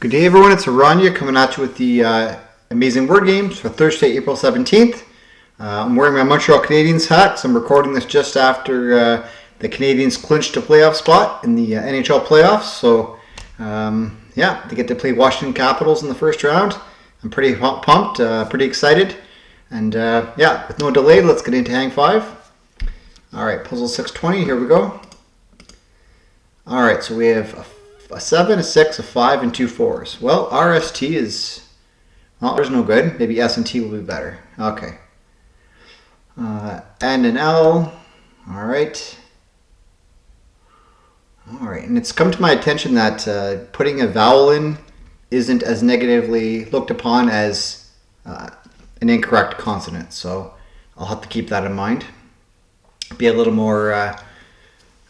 Good day, everyone. It's Aranya coming at you with the amazing word games for Thursday, April 17th. I'm wearing my Montreal Canadiens hat, so I'm recording this just after the Canadiens clinched a playoff spot in the NHL playoffs. So, yeah, they get to play Washington Capitals in the first round. I'm pretty pumped, pretty excited. And yeah, with no delay, let's get into Hang 5. All right, puzzle 620, here we go. All right, so we have a 7, a 6, a 5, and 2 4s. Well, RST is, well, there's no good. Maybe S and T will be better. Okay. N and L. All right. All right, and it's come to my attention that putting a vowel in isn't as negatively looked upon as an incorrect consonant. So I'll have to keep that in mind. Be a little more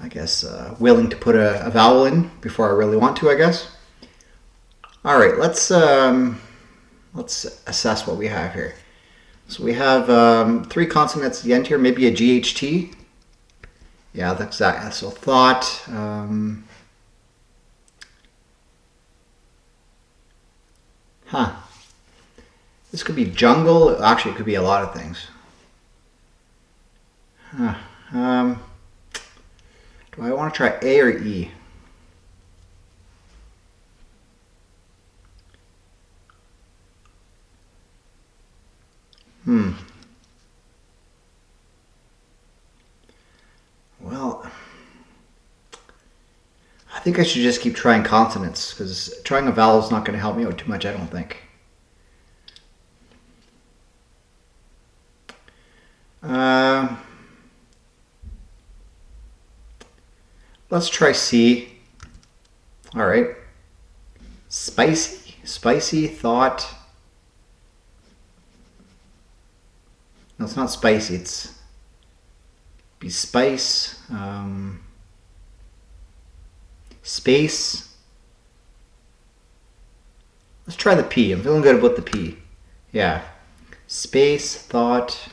I guess, willing to put a vowel in before I really want to, I guess. All right, let's assess what we have here. So we have 3 consonants at the end here, maybe a GHT. Yeah, that's that. So thought. This could be jungle. Actually, it could be a lot of things. Do I want to try A or E? Well, I think I should just keep trying consonants because trying a vowel is not going to help me out too much, I don't think. Let's try C. All right. Spicy thought. No, it's not spicy. It's be spice. Space. Let's try the P. I'm feeling good about the P. Yeah. Space, thought.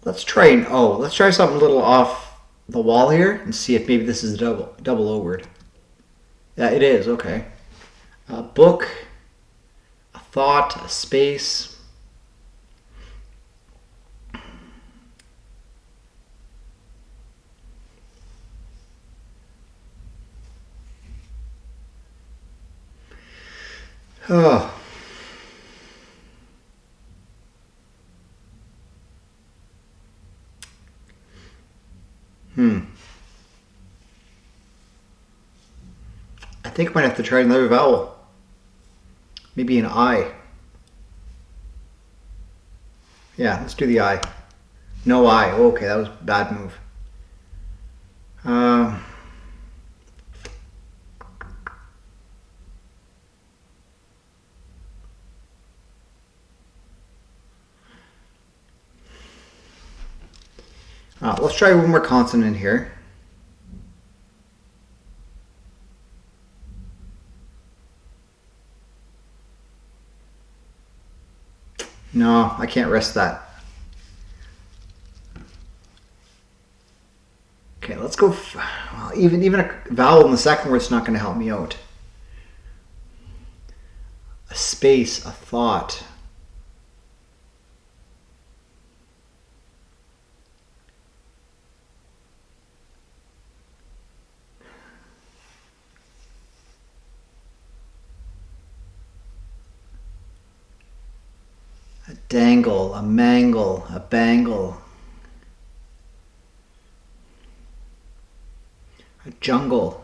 Let's try an O. Let's try something a little off the wall here and see if maybe this is a double O word. Yeah, it is. Okay. A book, a thought, a space. Oh. I think I might have to try another vowel. Maybe an I. Yeah, let's do the I. No I. Okay, that was a bad move. Let's try one more consonant here. No, I can't risk that. Okay, let's go. Well, even a vowel in the second word's not going to help me out. A space, a thought. A dangle, a mangle, a bangle. A jungle.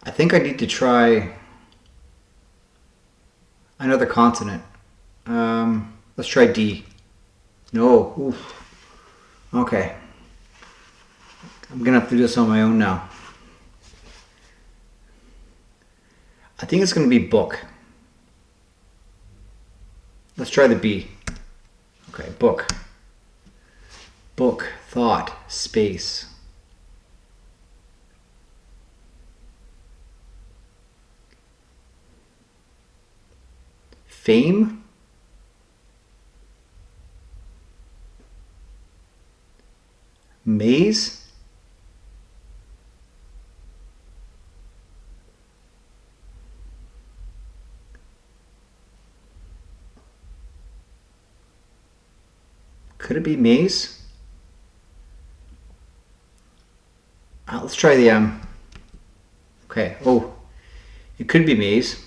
I think I need to try another consonant. Let's try D. No. Oof. Okay. I'm going to have to do this on my own now. think it's going to be book. Let's try the B. Okay, book. Book, thought, space. Fame? Maze? Could it be maze? Let's try the M. Okay, oh, it could be maze.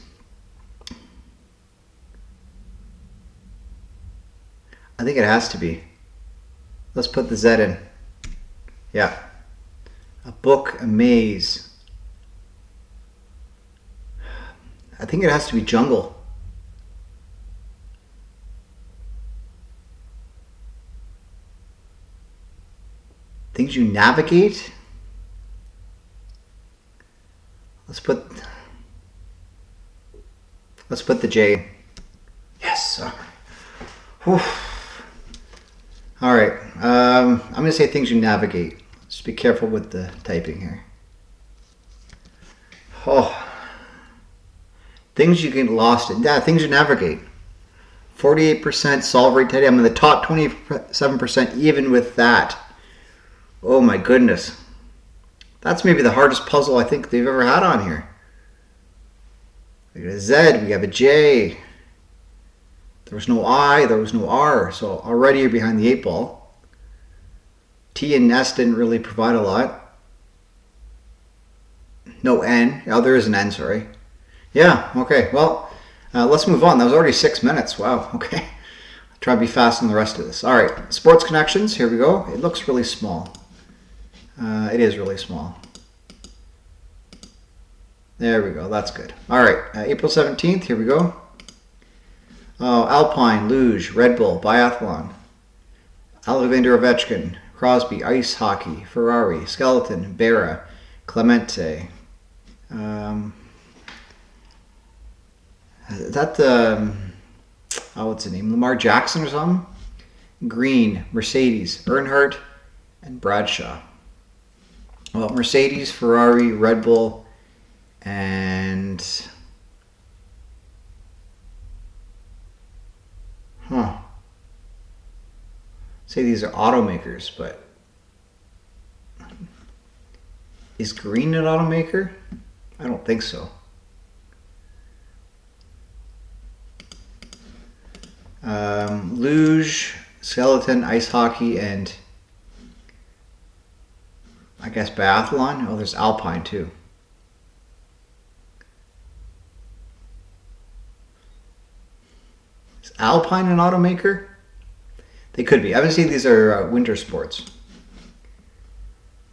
I think it has to be. Let's put the Z in. Yeah. A book, a maze. I think it has to be jungle. Things you navigate. Let's put the J. Yes. All right. I'm going to say things you navigate. Just be careful with the typing here. Oh. Things you get lost in. Yeah, things you navigate. 48% solve rate today. I'm in the top 27% even with that. Oh my goodness. That's maybe the hardest puzzle I think they've ever had on here. We got a Z, we have a J. There was no I, there was no R. So already you're behind the 8 ball. T and S didn't really provide a lot. No N. Oh, there is an N, sorry. Yeah, okay. Well, let's move on. That was already 6 minutes. Wow, okay. I'll try to be fast on the rest of this. All right, sports connections. Here we go. It looks really small. It is really small. There we go. That's good. All right. April 17th. Here we go. Oh, Alpine, Luge, Red Bull, Biathlon, Alexander Ovechkin, Crosby, Ice Hockey, Ferrari, Skeleton, Berra, Clemente. Is that the, what's the name? Lamar Jackson or something? Green, Mercedes, Earnhardt, and Bradshaw. Well, Mercedes, Ferrari, Red Bull, and say these are automakers, but is Green an automaker? I don't think so. Luge, Skeleton, Ice Hockey, and I guess Biathlon. Oh, there's Alpine too. Is Alpine an automaker? They could be. Obviously, these are winter sports.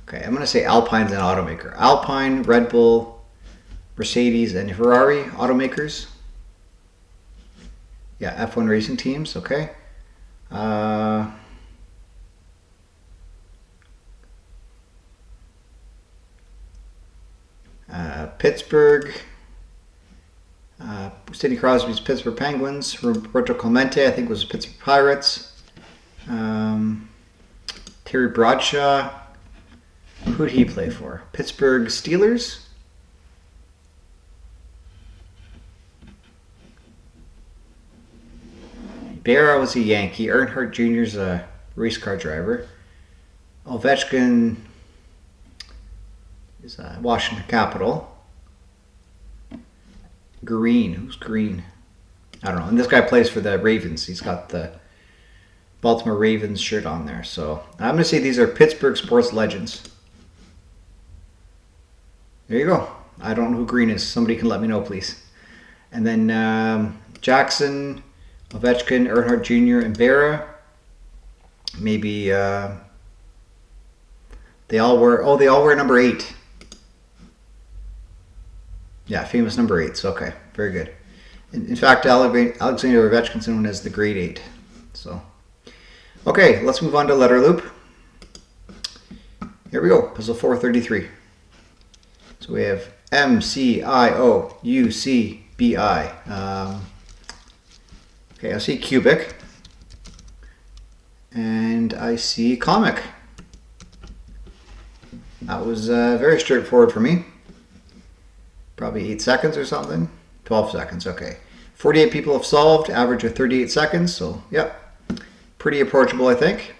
Okay, I'm going to say Alpine's an automaker. Alpine, Red Bull, Mercedes, and Ferrari automakers. Yeah, F1 racing teams. Okay. Pittsburgh. Sidney Crosby's Pittsburgh Penguins. Roberto Clemente, I think, was Pittsburgh Pirates. Terry Bradshaw. Who did he play for? Pittsburgh Steelers? Berra was a Yankee. Earnhardt Jr. is a race car driver. Ovechkin is a Washington Capital. Green. Who's Green? I don't know. And this guy plays for the Ravens. He's got the Baltimore Ravens shirt on there. So I'm going to say these are Pittsburgh sports legends. There you go. I don't know who Green is. Somebody can let me know, please. And then Jackson, Ovechkin, Earnhardt Jr., and Berra. Maybe they all wear number 8. Yeah, famous number 8s. Okay, very good. In fact, Alexander Ovechkin is known as the Great 8. So, okay, let's move on to letter loop. Here we go, puzzle 433. So So we have MCIOUCBI. Okay, I see cubic. And I see comic. That was very straightforward for me. Probably 8 seconds or something. 12 seconds, okay. 48 people have solved, average of 38 seconds, so yep. Pretty approachable, I think.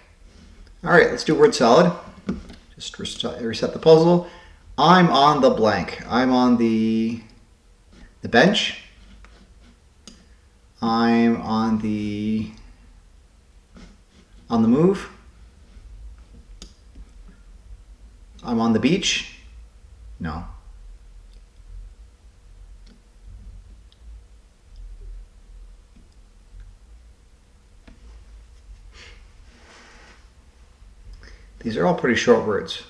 All right, let's do word salad. Just reset the puzzle. I'm on the blank. I'm on the bench. I'm on the move. I'm on the beach. No. These are all pretty short words.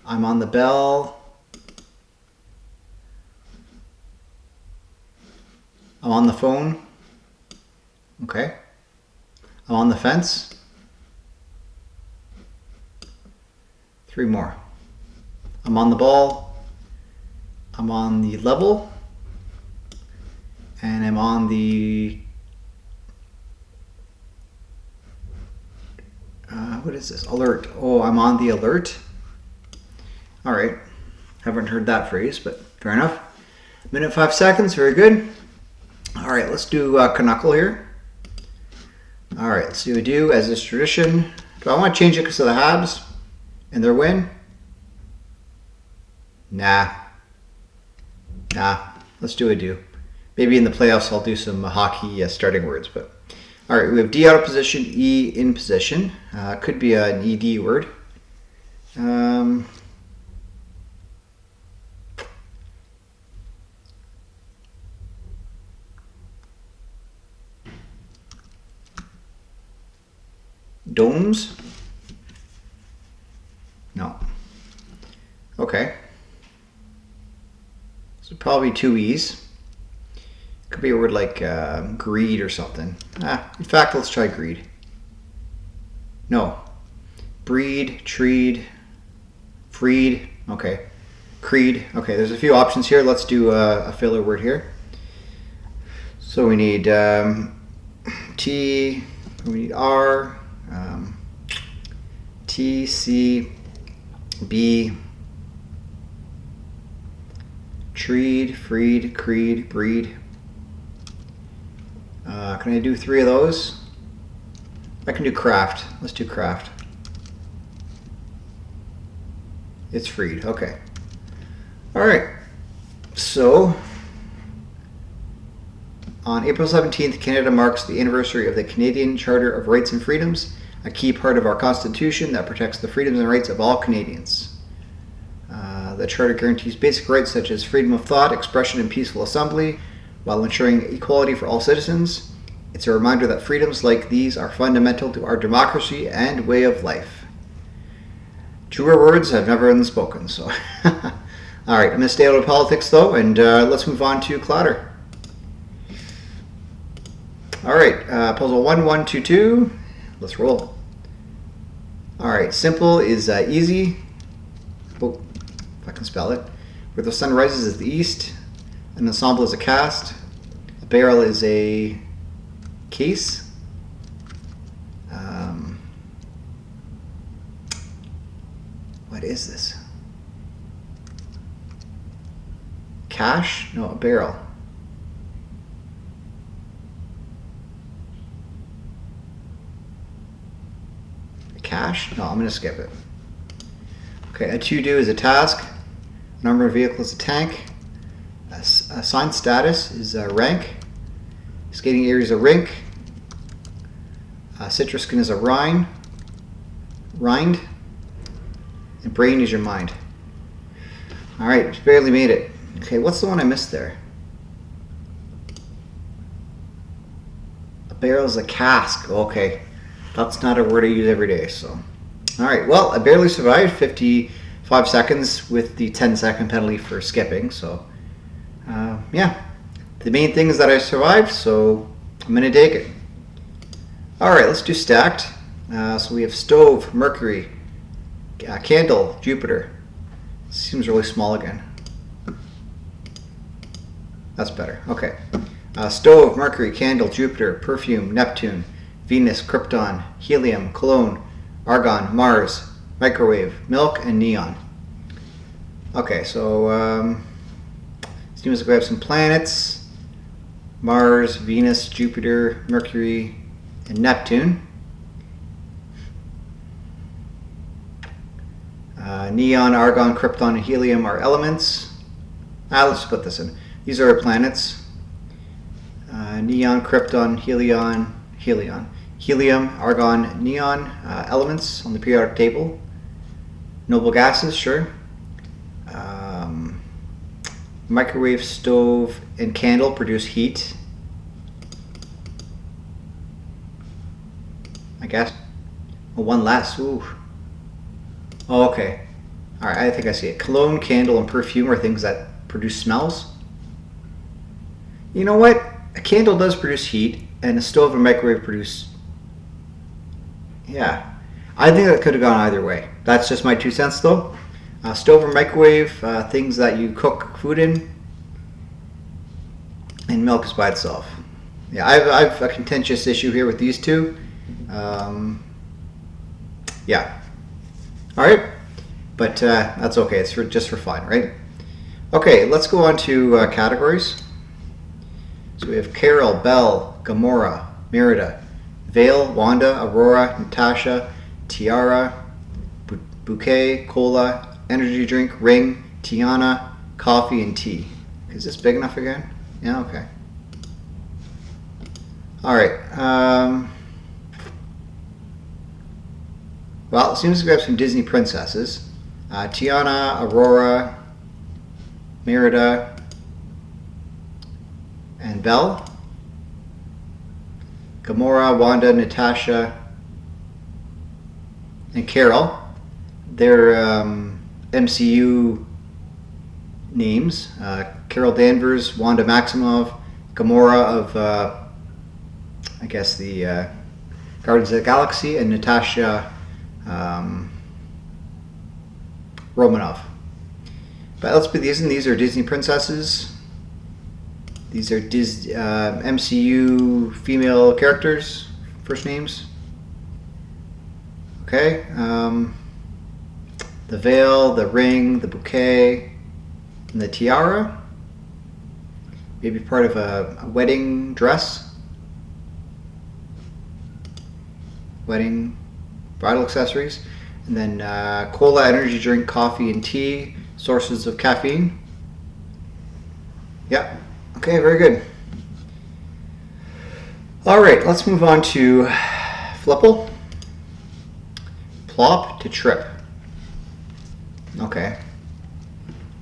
I'm on the bell. I'm on the phone. Okay. I'm on the fence. 3 more. I'm on the ball. I'm on the level. And I'm on the... what is this? Alert. Oh, I'm on the alert. All right. Haven't heard that phrase, but fair enough. Minute 5 seconds. Very good. All right, let's do Canuckle here. All right, let's do a do as is tradition. Do I want to change it because of the Habs and their win? Nah. Let's do a do. Maybe in the playoffs I'll do some hockey starting words, but all right, we have D out of position, E in position. Could be an ED word. Domes? No. Okay. So probably 2 E's. Could be a word like greed or something. In fact, let's try greed. No. Breed, treed, freed. Okay. Creed. Okay, there's a few options here. Let's do a filler word here. So we need T, we need R, T, C, B, treed, freed, creed, breed. Can I do 3 of those? I can do craft. Let's do craft. It's freed. Okay. All right. So, on April 17th, Canada marks the anniversary of the Canadian Charter of Rights and Freedoms, a key part of our Constitution that protects the freedoms and rights of all Canadians. The Charter guarantees basic rights such as freedom of thought, expression, and peaceful assembly, while ensuring equality for all citizens. It's a reminder that freedoms like these are fundamental to our democracy and way of life. Truer words have never been spoken, so. All right, I'm going to stay out of politics, though, and let's move on to Cladder. All right, puzzle 1122. Let's roll. All right, simple is easy. Oh, if I can spell it. Where the sun rises is the east. An ensemble is a cast. A barrel is a case. What is this? Cash? No, a barrel. A cash? No, I'm going to skip it. Okay, a to-do is a task. Number of vehicles is a tank. Assigned status is a rank. Skating area is a rink. Citrus skin is a rind. And brain is your mind. All right, just barely made it. Okay, what's the one I missed there? A barrel is a cask. Okay, that's not a word I use every day. So, all right. Well, I barely survived 55 seconds with the 10-second penalty for skipping. So, yeah, the main thing is that I survived. So I'm gonna take it. All right, let's do stacked. So we have stove, Mercury, candle, Jupiter. Seems really small again. That's better. Okay. Stove, Mercury, candle, Jupiter, perfume, Neptune, Venus, Krypton, helium, cologne, argon, Mars, microwave, milk, and neon. Okay, so seems like we have some planets: Mars, Venus, Jupiter, Mercury, and Neptune. Neon, argon, krypton, and helium are elements. Let's put this in. These are our planets. Neon, krypton, helium, argon, neon, elements on the periodic table. Noble gases, sure. Microwave, stove, and candle produce heat, I guess. Oh, one less. Ooh. Oh, okay. All right, I think I see it. Cologne, candle, and perfume are things that produce smells. You know what? A candle does produce heat, and a stove and microwave produce... Yeah. I think that could have gone either way. That's just my 2 cents, though. Stove or microwave, things that you cook food in. And milk is by itself. Yeah, I've a contentious issue here with these two. Yeah. All right. But that's okay. It's just for fun, right? Okay, let's go on to categories. So we have Carol, Belle, Gamora, Merida, Vale, Wanda, Aurora, Natasha, Tiara, Bouquet, Cola, Energy Drink, Ring, Tiana, Coffee, and Tea. Is this big enough again? Yeah, okay. All right. Well, it seems we have some Disney princesses. Tiana, Aurora, Merida, and Belle. Gamora, Wanda, Natasha, and Carol. They're MCU names. Carol Danvers, Wanda Maximoff, Gamora of, I guess, the Guardians of the Galaxy, and Natasha Romanoff. But let's put these in. These are Disney princesses. These are MCU female characters, first names. Okay. The veil, the ring, the bouquet, and the tiara. Maybe part of a wedding dress. Wedding bridal accessories. And then cola, energy drink, coffee, and tea, sources of caffeine. Yep. Okay, very good. All right, let's move on to Flipple. Plop to trip. Okay.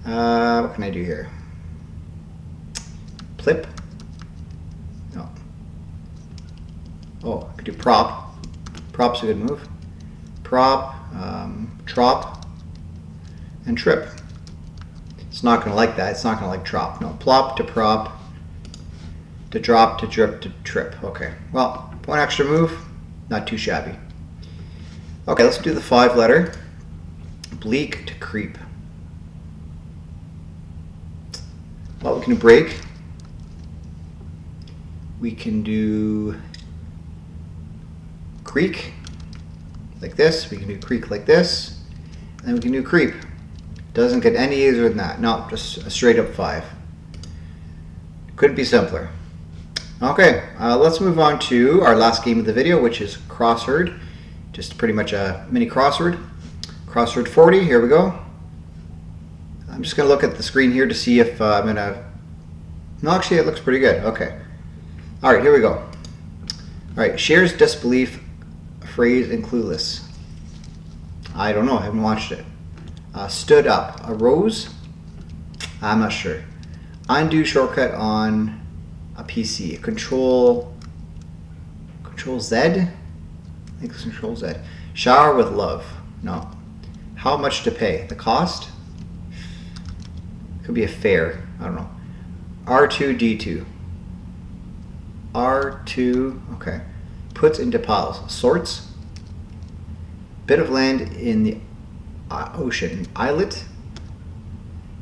What can I do here? Plip. No. Oh, I could do prop. Prop's a good move. Prop, trop, and trip. It's not going to like that. It's not going to like trop. No, plop to prop, to drop, to drip, to trip. Okay, well, one extra move, not too shabby. Okay, let's do the 5-letter. Bleak to creep. Well, we can do break. We can do creak, like this. We can do creak like this. And then we can do creep. Doesn't get any easier than that. No, just a straight up 5. Couldn't be simpler. Okay, let's move on to our last game of the video, which is CrossHerd. Just pretty much a mini crossword. CrossHerd 40, here we go. I'm just going to look at the screen here to see if I'm going to... No, actually it looks pretty good. Okay. Alright, here we go. Alright, shares disbelief, phrase, and clueless. I don't know, I haven't watched it. Stood up, arose? I'm not sure. Undo shortcut on a PC. Control Z? I think it's Control Z. Shower with love. No. How much to pay? The cost? Could be a fare. I don't know. R2D2. R2, okay. Puts into piles. Sorts? Bit of land in the ocean. Islet.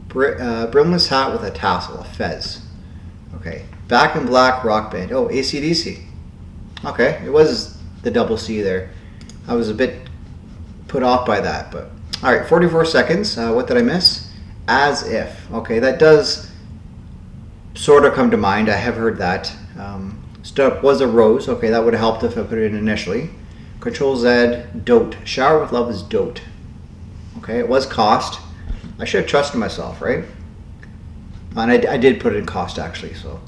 Brimless hat with a tassel. A fez. Okay. Back in Black, rock band. Oh, AC/DC. Okay, it was the double C there. I was a bit put off by that, but all right. 44 seconds. What did I miss? As if. Okay, that does sort of come to mind. I have heard that. Step was a rose. Okay, that would have helped if I put it in initially. Control Z. Dote. Shower with love is dote. Okay, it was cost. I should have trusted myself, right? And I did put it in cost actually. So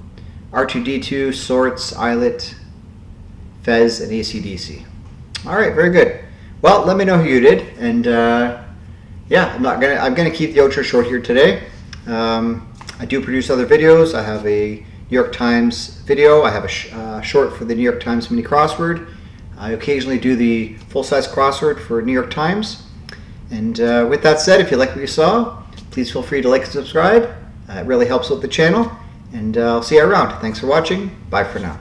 R2D2, sorts, Islet, Fez, and AC/DC. All right, very good. Well, let me know who you did, and yeah, I'm gonna keep the outro short here today. I do produce other videos. I have a New York Times video. I have a short for the New York Times Mini Crossword. I occasionally do the full-size crossword for New York Times. And with that said, if you like what you saw, please feel free to like and subscribe. It really helps out the channel. And I'll see you around. Thanks for watching. Bye for now.